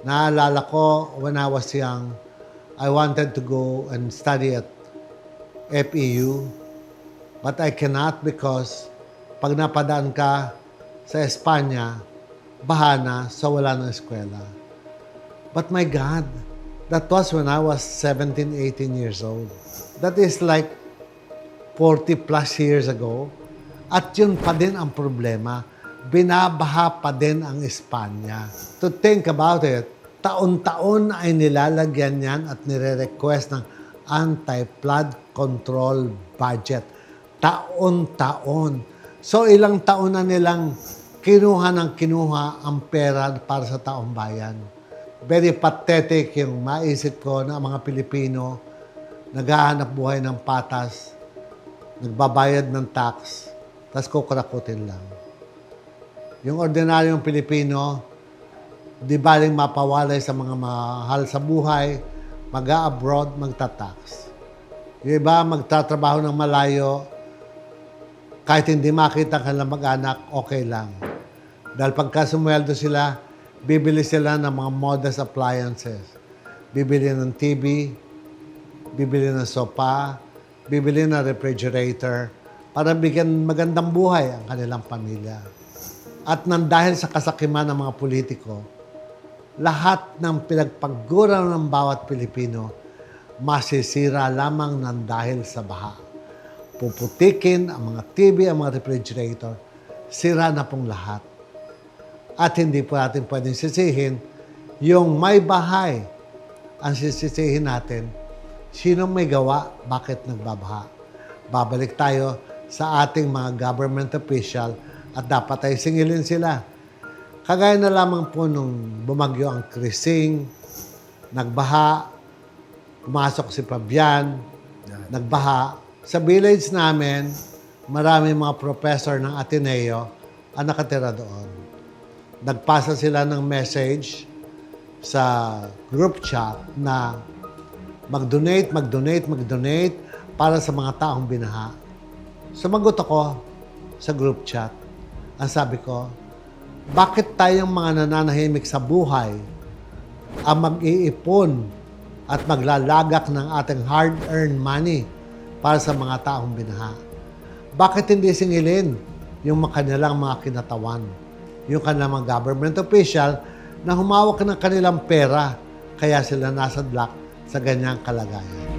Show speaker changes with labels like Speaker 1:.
Speaker 1: Naalala ko, when I was young, I wanted to go and study at FEU, but I cannot because pag napadaan ka sa Espanya, baha na, so wala ng eskwela. But my God, that was when I was 17, 18 years old. That is like 40 plus years ago. At yun pa din ang problema. Binabaha pa din ang Espanya. To think about it, taon-taon ay nilalagyan yan at nire-request ng anti-flood control budget. Taon-taon. So ilang taon na nilang kinuha ang pera para sa taong bayan. Very pathetic yung maisip ko na mga Pilipino naghahanap buhay ng patas, nagbabayad ng tax, tapos kukurakutin lang. Yung ordinaryong Pilipino, di baling mapawalay sa mga mahal sa buhay, mag-a-abroad, magta-tax. Yung iba, magtatrabaho ng malayo, kahit hindi makita ang kanilang mag-anak, okay lang. Dahil pagka sumweldo sila, bibili sila ng mga modest appliances. Bibili ng TV, bibili ng sopa, bibili ng refrigerator para bigyan magandang buhay ang kanilang pamilya. At nang dahil sa kasakiman ng mga politiko, lahat ng pinagpagguraw ng bawat Pilipino masisira lamang nang dahil sa baha. Puputikin ang mga TV, ang mga refrigerator, sira na pong lahat. At hindi po natin pwedeng sisihin yung may bahay. Ang sisisihin natin, sinong may gawa, bakit nagbabaha. Babalik tayo sa ating mga government official at dapat ay singilin sila. Kagaya na lamang po nung bumagyo ang Krising, nagbaha, pumasok si Fabian, nagbaha. Sa village namin, marami mga professor ng Ateneo ang nakatira doon. Nagpasa sila ng message sa group chat na mag-donate para sa mga taong binaha. Sumagot ako sa group chat. Ang sabi ko, bakit tayong mga nananahimik sa buhay ang mag-iipon at maglalagak ng ating hard-earned money para sa mga taong binaha? Bakit hindi singilin yung kanilang mga kinatawan? Yung kanilang mga government official na humawak ng kanilang pera kaya sila nasa black sa ganyang kalagayan.